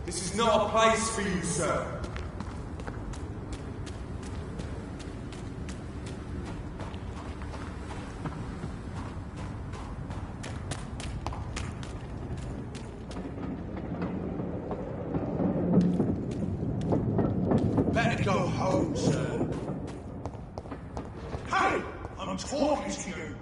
This is not a place for you, sir. Better go home, sir. Hey! I'm talking to you!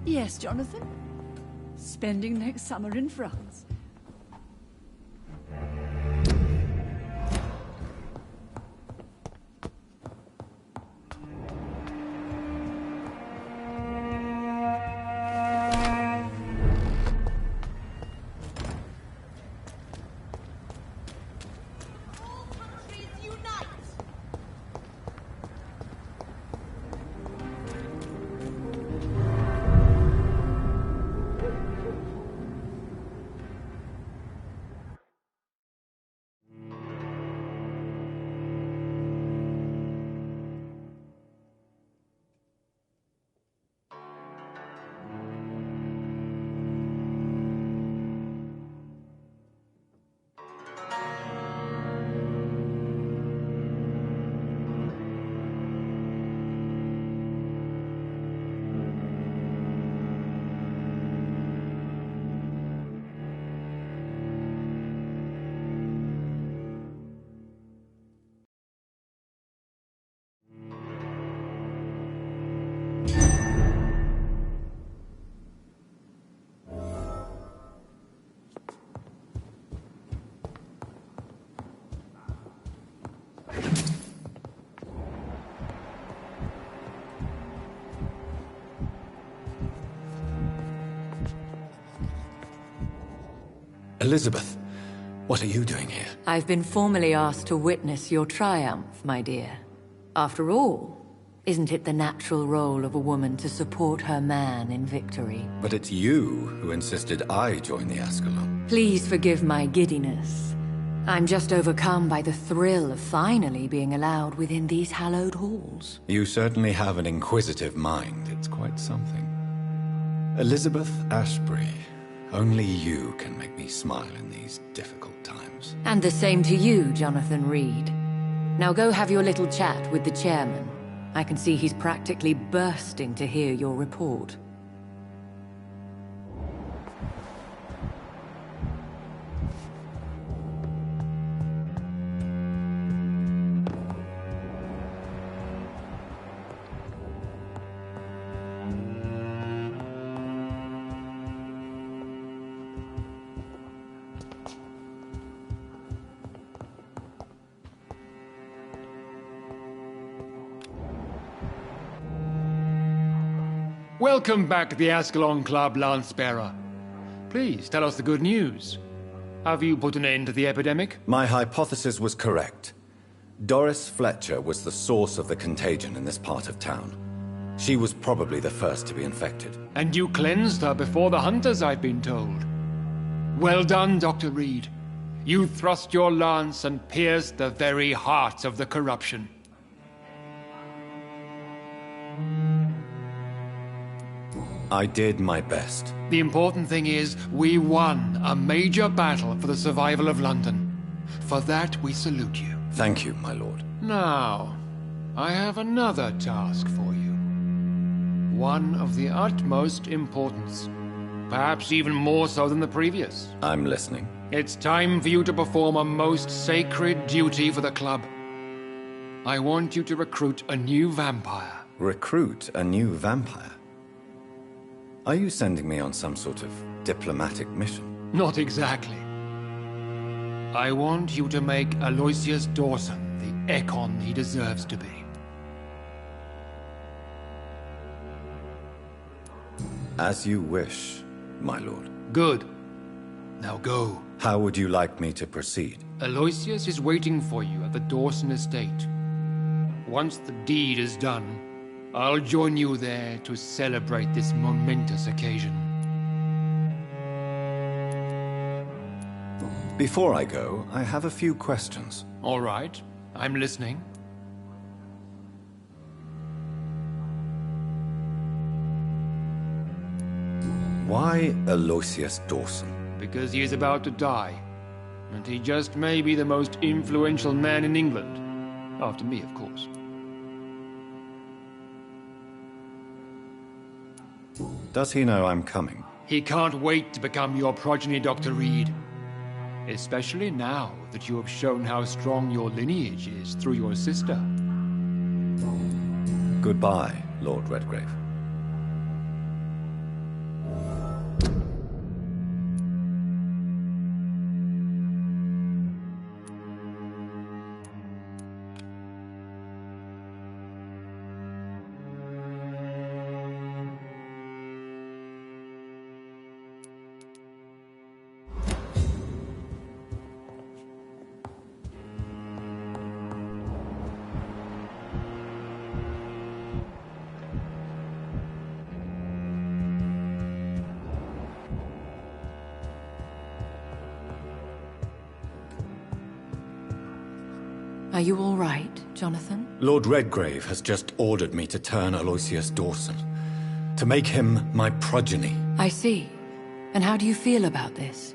Yes, Jonathan. Spending next summer in France. Elizabeth, what are you doing here? I've been formally asked to witness your triumph, my dear. After all, isn't it the natural role of a woman to support her man in victory? But it's you who insisted I join the Ascalon. Please forgive my giddiness. I'm just overcome by the thrill of finally being allowed within these hallowed halls. You certainly have an inquisitive mind. It's quite something. Elizabeth Ashbury, only you can make me smile in these difficult times. And the same to you, Jonathan Reed. Now go have your little chat with the chairman. I can see he's practically bursting to hear your report. Welcome back to the Ascalon Club, Lancebearer. Please, tell us the good news. Have you put an end to the epidemic? My hypothesis was correct. Doris Fletcher was the source of the contagion in this part of town. She was probably the first to be infected. And you cleansed her before the hunters, I've been told. Well done, Dr. Reed. You thrust your lance and pierced the very heart of the corruption. I did my best. The important thing is, we won a major battle for the survival of London. For that, we salute you. Thank you, my lord. Now, I have another task for you. One of the utmost importance. Perhaps even more so than the previous. I'm listening. It's time for you to perform a most sacred duty for the club. I want you to recruit a new vampire. Recruit a new vampire? Are you sending me on some sort of diplomatic mission? Not exactly. I want you to make Aloysius Dawson the Ekon he deserves to be. As you wish, my lord. Good. Now go. How would you like me to proceed? Aloysius is waiting for you at the Dawson estate. Once the deed is done, I'll join you there to celebrate this momentous occasion. Before I go, I have a few questions. All right, I'm listening. Why Aloysius Dawson? Because he is about to die. And he just may be the most influential man in England. After me, of course. Does he know I'm coming? He can't wait to become your progeny, Dr. Reed. Especially now that you have shown how strong your lineage is through your sister. Goodbye, Lord Redgrave. Are you all right, Jonathan? Lord Redgrave has just ordered me to turn Aloysius Dawson. To make him my progeny. I see. And how do you feel about this?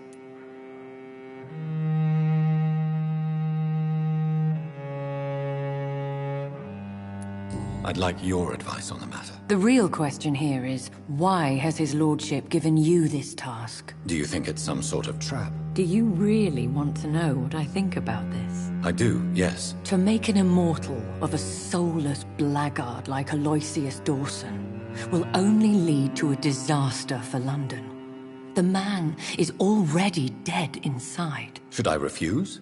I'd like your advice on the matter. The real question here is, why has his lordship given you this task? Do you think it's some sort of trap? Do you really want to know what I think about this? I do, yes. To make an immortal of a soulless blackguard like Aloysius Dawson will only lead to a disaster for London. The man is already dead inside. Should I refuse?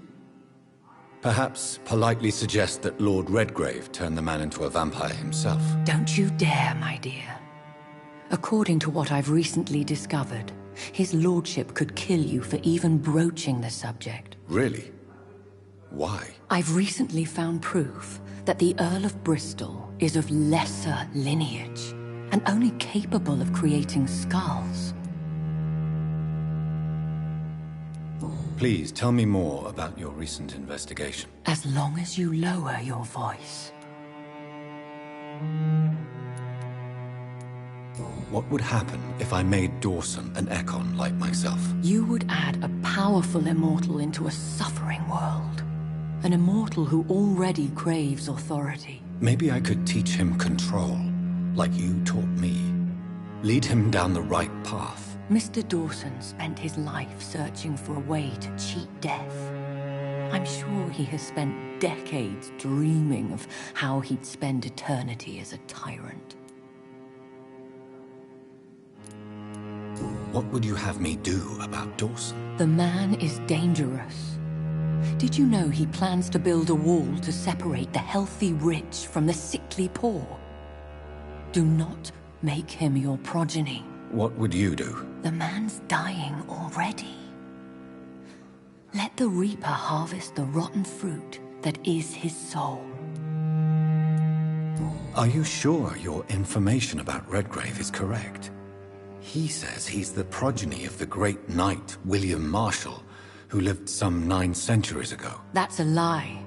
Perhaps politely suggest that Lord Redgrave turn the man into a vampire himself. Don't you dare, my dear. According to what I've recently discovered, his lordship could kill you for even broaching the subject. Really? Why? I've recently found proof that the Earl of Bristol is of lesser lineage and only capable of creating skulls. Please tell me more about your recent investigation. As long as you lower your voice. What would happen if I made Dawson an Ekon like myself? You would add a powerful immortal into a suffering world. An immortal who already craves authority. Maybe I could teach him control, like you taught me. Lead him down the right path. Mr. Dawson spent his life searching for a way to cheat death. I'm sure he has spent decades dreaming of how he'd spend eternity as a tyrant. What would you have me do about Dawson? The man is dangerous. Did you know he plans to build a wall to separate the healthy rich from the sickly poor? Do not make him your progeny. What would you do? The man's dying already. Let the Reaper harvest the rotten fruit that is his soul. Are you sure your information about Redgrave is correct? He says he's the progeny of the great knight William Marshall, who lived some 9 centuries ago. That's a lie.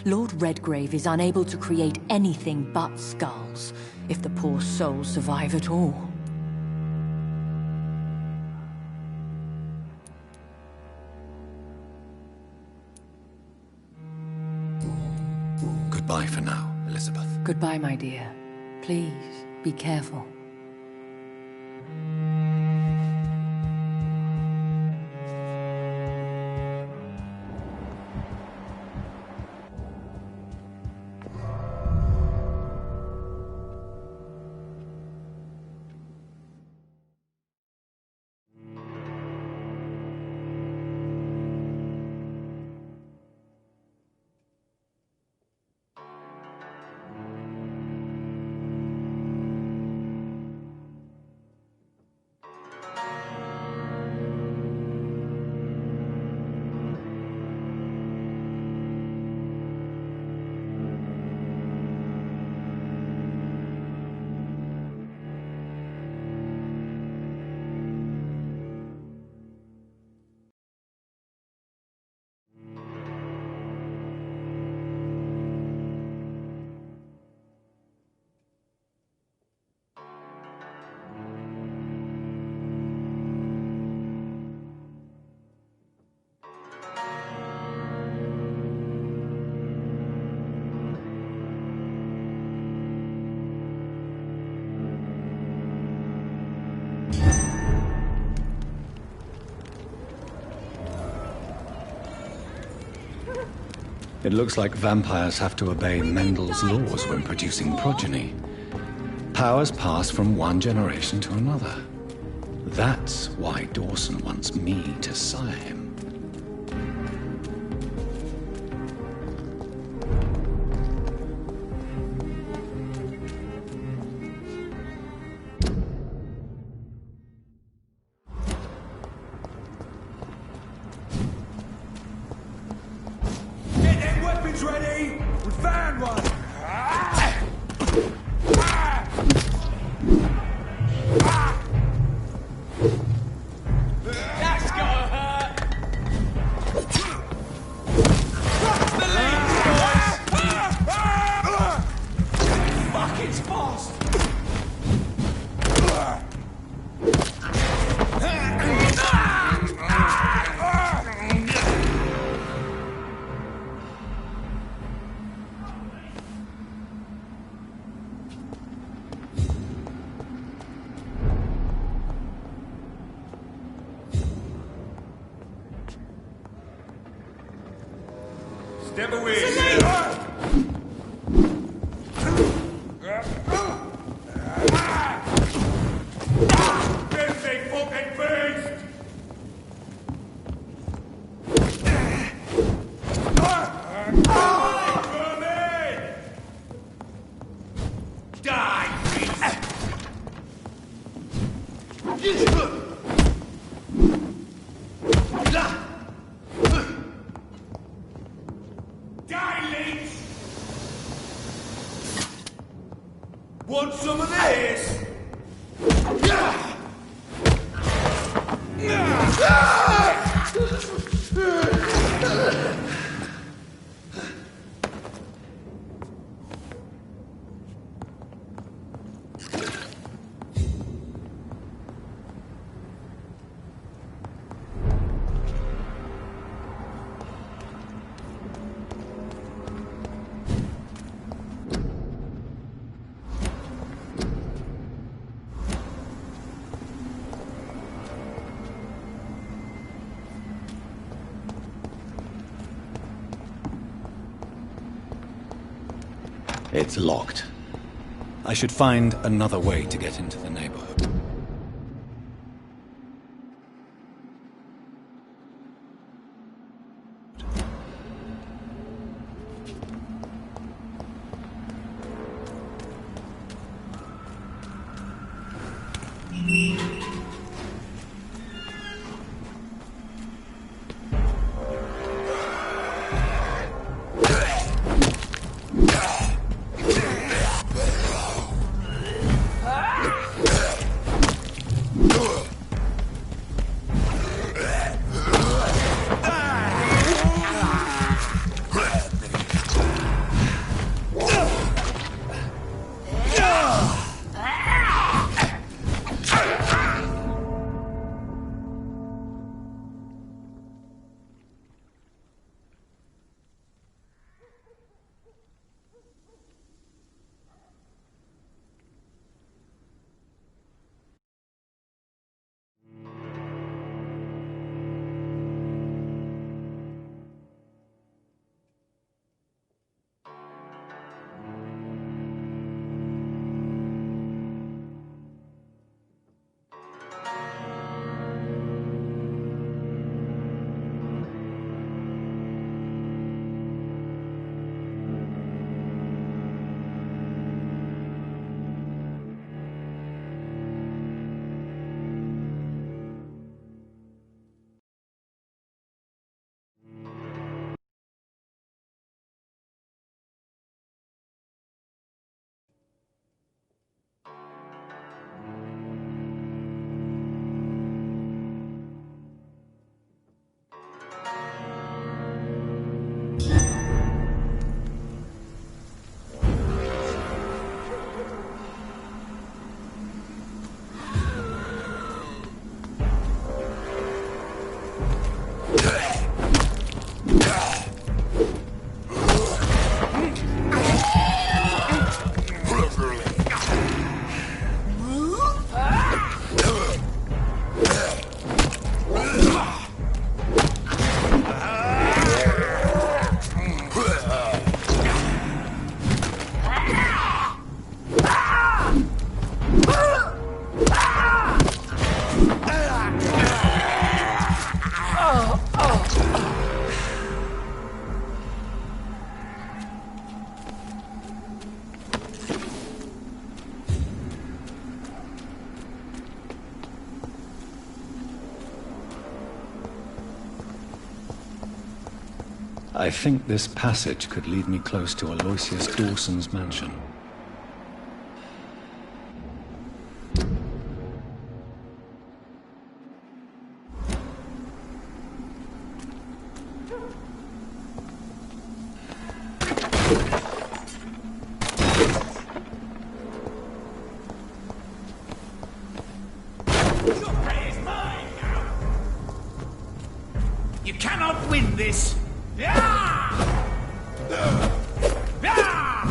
Lord Redgrave is unable to create anything but skulls, if the poor souls survive at all. Goodbye for now, Elizabeth. Goodbye, my dear. Please, be careful. It looks like vampires have to obey Mendel's laws when producing progeny. Powers pass from one generation to another. That's why Dawson wants me to sire him. Get them weapons ready! We found one! That's gotta hurt! The lead, boys! Fuck, it's fast! Step away! Filthy fucking beast! Die, Die, leech! Want some of this? It's locked. I should find another way to get into the neighborhood. I think this passage could lead me close to Aloysius Dawson's mansion. You cannot win this! Yeah! Yeah!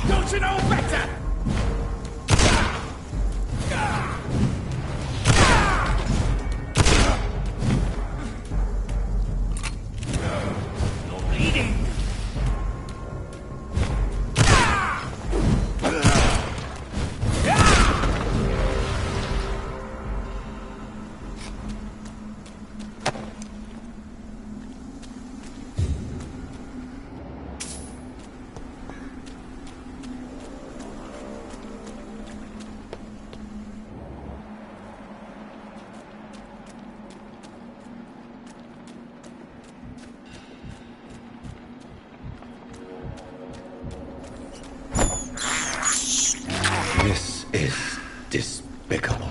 Don't you know better? You're bleeding. This is despicable.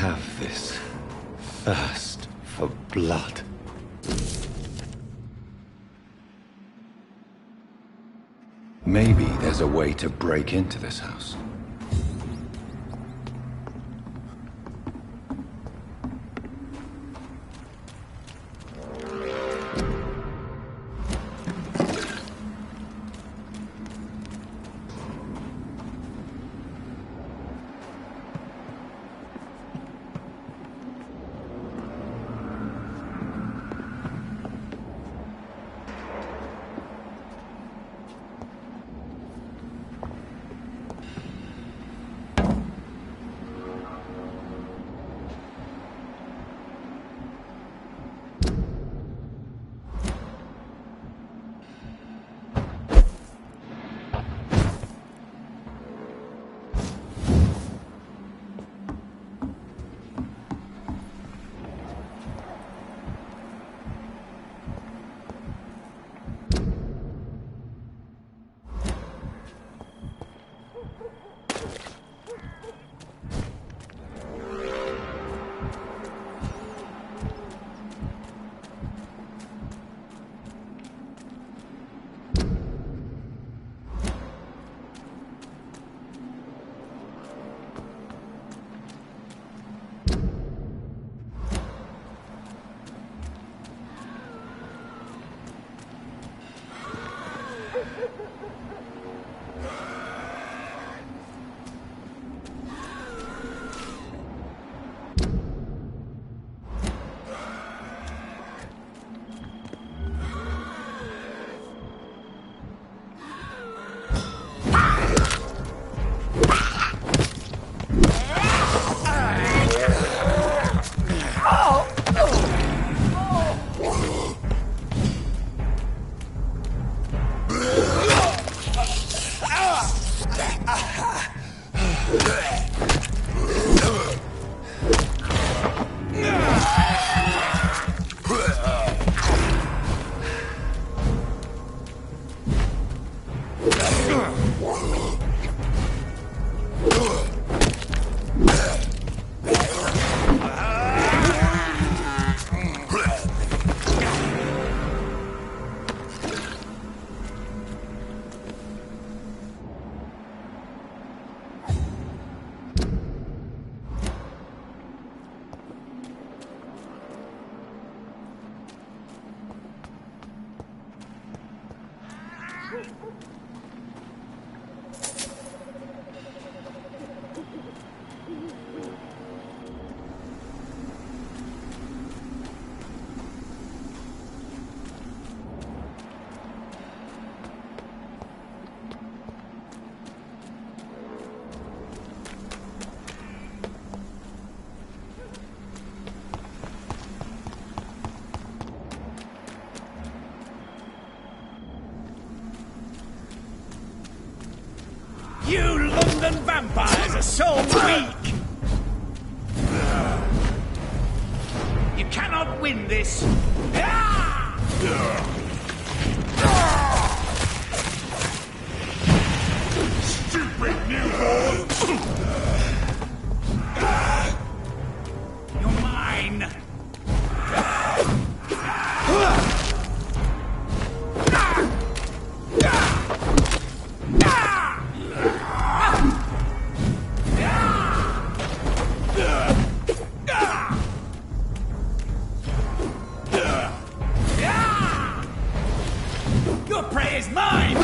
have this thirst for blood. Maybe there's a way to break into this house. You London vampires are so weak! You cannot win this! Stupid newborns! You're mine! Your prey is mine!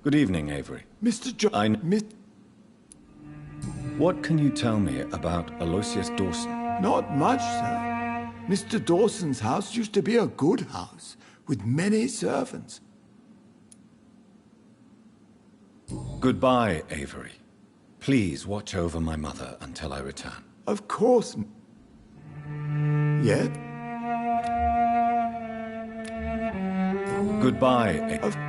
Good evening, Avery. Mr. John... What can you tell me about Aloysius Dawson? Not much, sir. Mr. Dawson's house used to be a good house, with many servants. Goodbye, Avery. Please watch over my mother until I return. Of course. Yet? Goodbye, Avery.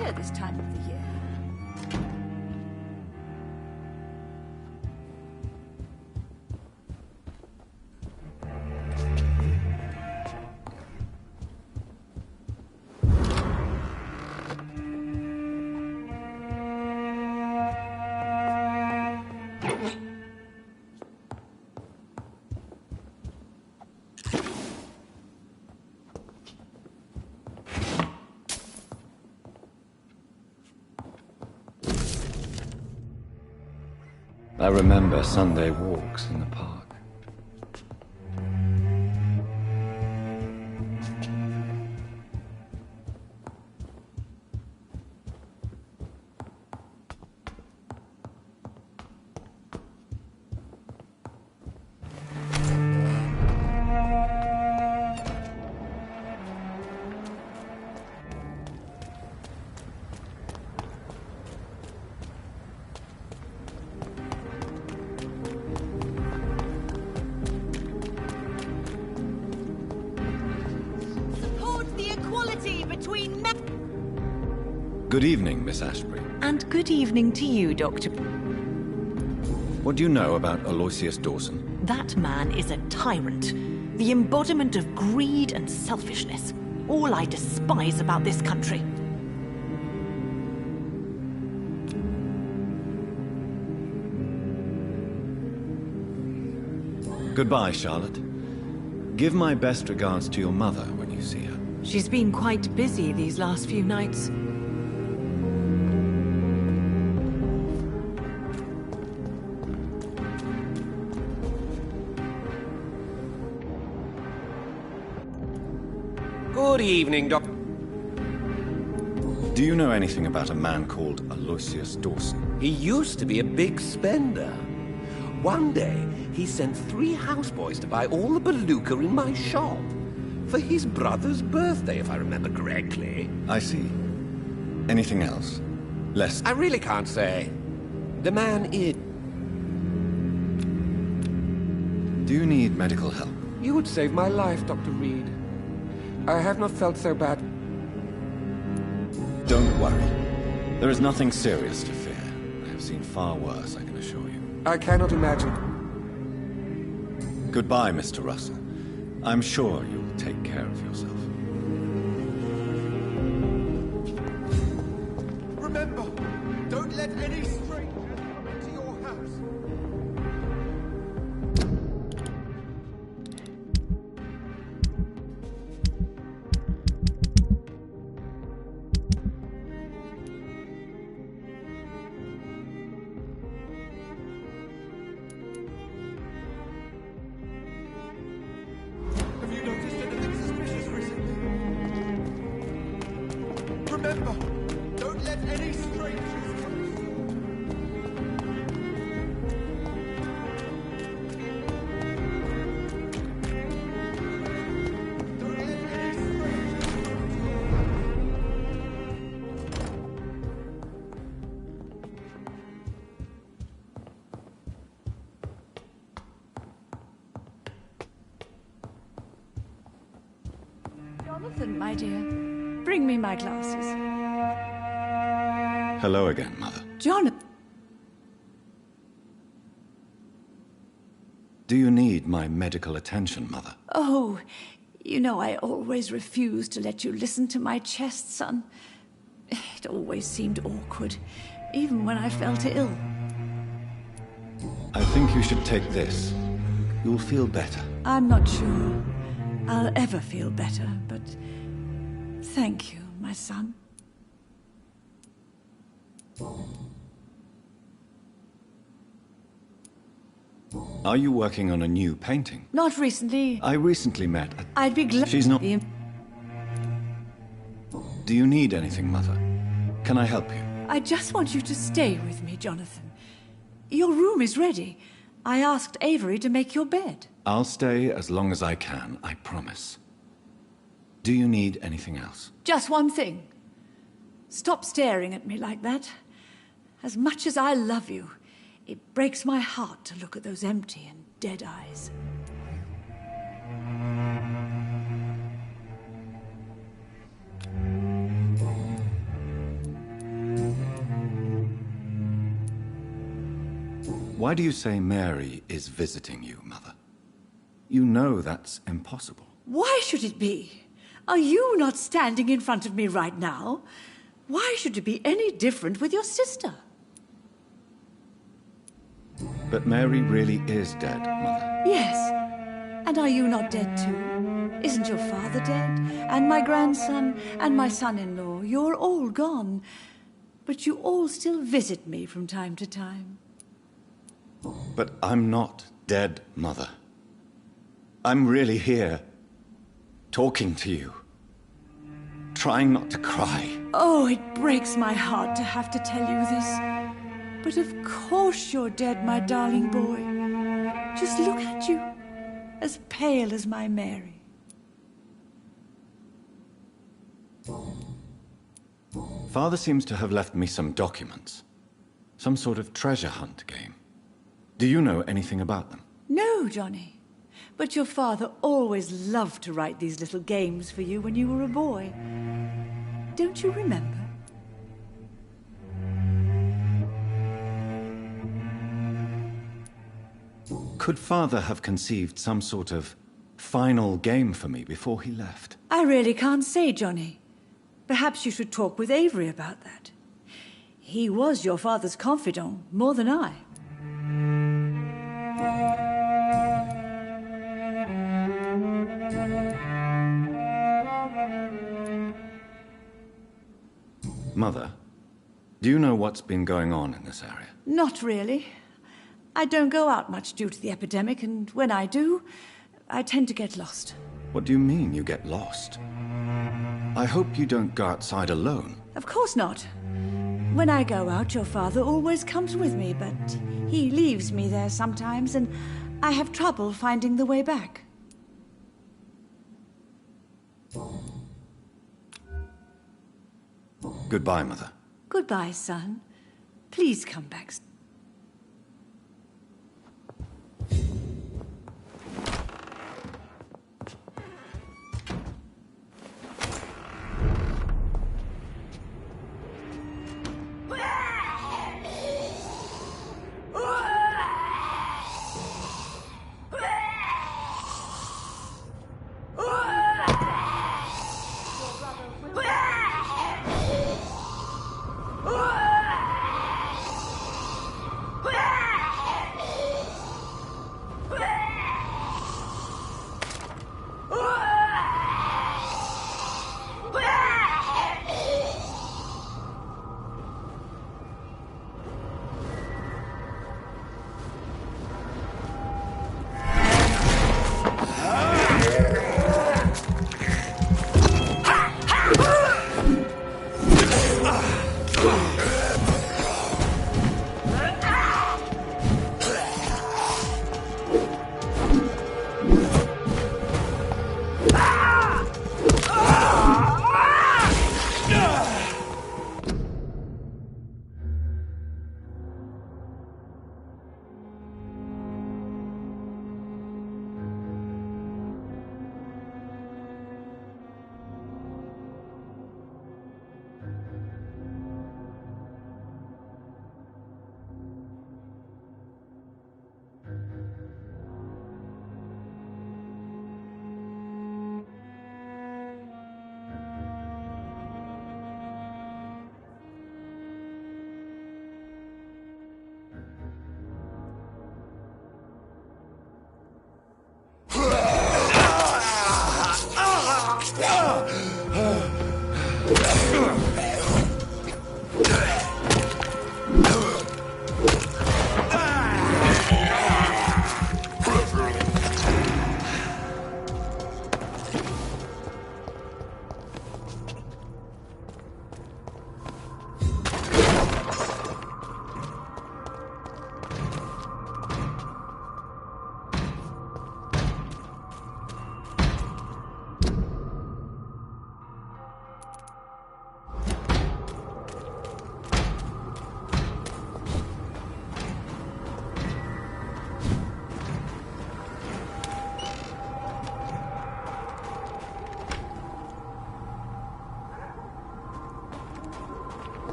here this time of the year. I remember Sunday walks in the park. Good evening, Miss Ashbury. And good evening to you, Doctor. What do you know about Aloysius Dawson? That man is a tyrant, the embodiment of greed and selfishness. All I despise about this country. Goodbye, Charlotte. Give my best regards to your mother when you see her. She's been quite busy these last few nights. Good evening, Doc. Do you know anything about a man called Aloysius Dawson? He used to be a big spender. One day, he sent 3 houseboys to buy all the Baluka in my shop. For his brother's birthday, if I remember correctly. I see. Anything else? Less... I really can't say. The man is... Do you need medical help? You would save my life, Dr. Reed. I have not felt so bad. Don't worry. There is nothing serious to fear. I have seen far worse, I can assure you. I cannot imagine. Goodbye, Mr. Russell. I'm sure you will take care of yourself. Remember, don't let any strangers come into your house. Have you noticed anything suspicious recently? Remember, don't let any strangers come into your Don't let any strangers come into your Jonathan, my dear, bring me my glasses. Hello again, Mother. Jonathan! Do you need my medical attention, Mother? Oh, you know I always refused to let you listen to my chest, son. It always seemed awkward, even when I felt ill. I think you should take this. You'll feel better. I'm not sure I'll ever feel better, but thank you, my son. Are you working on a new painting? Not recently. I recently met a... I'd be glad. She's not... Do you need anything, Mother? Can I help you? I just want you to stay with me, Jonathan. Your room is ready. I asked Avery to make your bed. I'll stay as long as I can, I promise. Do you need anything else? Just one thing. Stop staring at me like that. As much as I love you, it breaks my heart to look at those empty and dead eyes. Why do you say Mary is visiting you, Mother? You know that's impossible. Why should it be? Are you not standing in front of me right now? Why should it be any different with your sister? But Mary really is dead, Mother. Yes. And are you not dead too? Isn't your father dead? And my grandson and my son-in-law? You're all gone. But you all still visit me from time to time. But I'm not dead, Mother. I'm really here, talking to you, trying not to cry. Oh, it breaks my heart to have to tell you this. But of course you're dead, my darling boy. Just look at you, as pale as my Mary. Father seems to have left me some documents. Some sort of treasure hunt game. Do you know anything about them? No, Johnny. But your father always loved to write these little games for you when you were a boy. Don't you remember? Could Father have conceived some sort of final game for me before he left? I really can't say, Johnny. Perhaps you should talk with Avery about that. He was your father's confidant, more than I. Mother, do you know what's been going on in this area? Not really. I don't go out much due to the epidemic, and when I do, I tend to get lost. What do you mean you get lost? I hope you don't go outside alone. Of course not. When I go out, your father always comes with me, but he leaves me there sometimes, and I have trouble finding the way back. Goodbye, Mother. Goodbye, son. Please come back.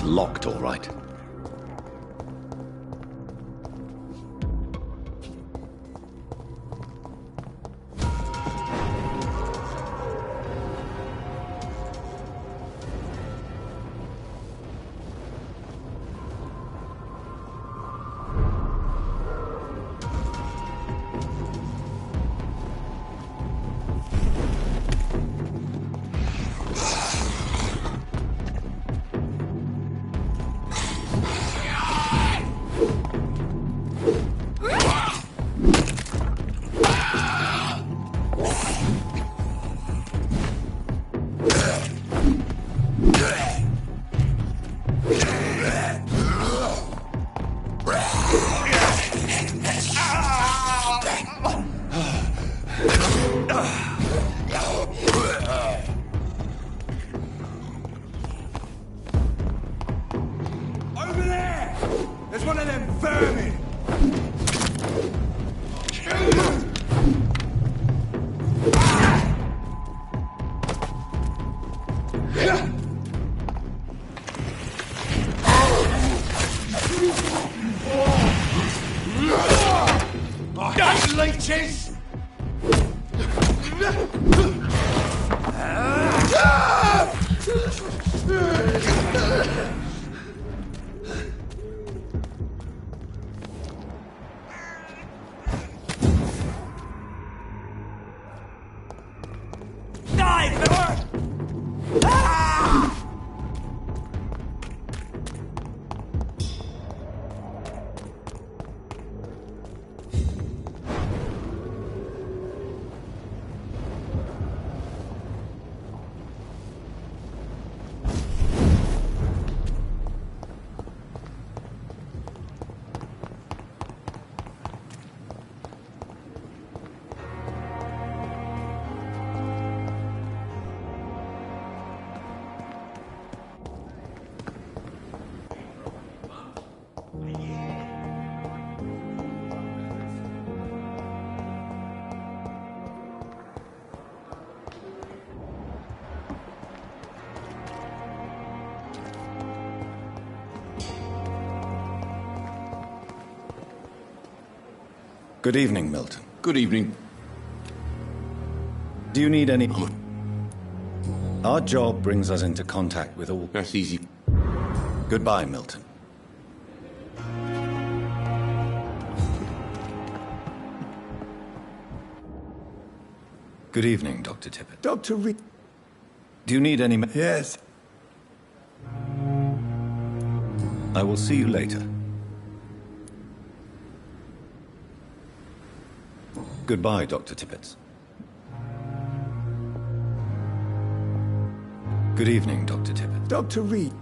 locked, all right. Over there! There's one of them vermin! Oh, leeches! Good evening, Milton. Good evening. Do you need any... Our job brings us into contact with all... That's easy. Goodbye, Milton. Good evening, Dr. Tippett. Dr. Reed. Do you need any... Yes. I will see you later. Goodbye, Dr. Tippett. Good evening, Dr. Tippett. Dr. Reed.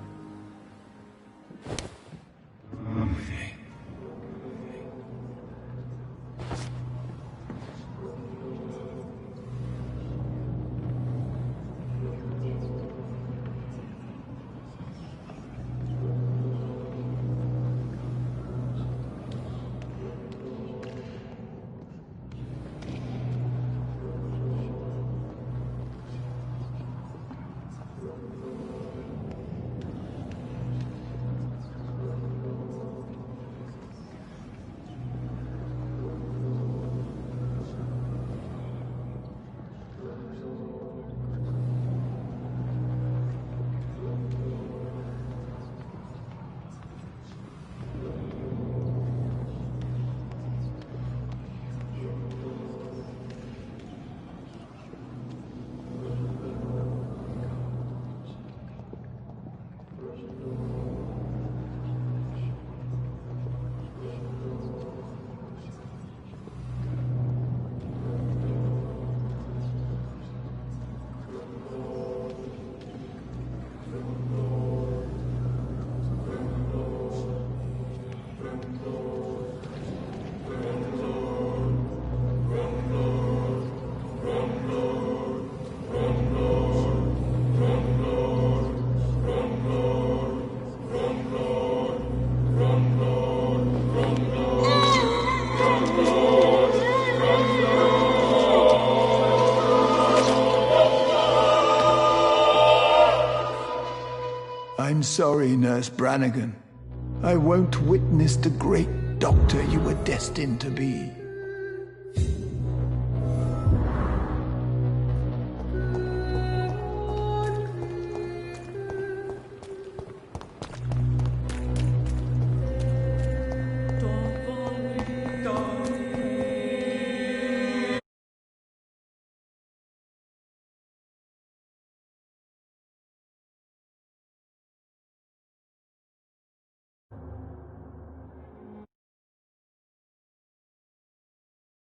I'm sorry, Nurse Brannigan. I won't witness the great doctor you were destined to be.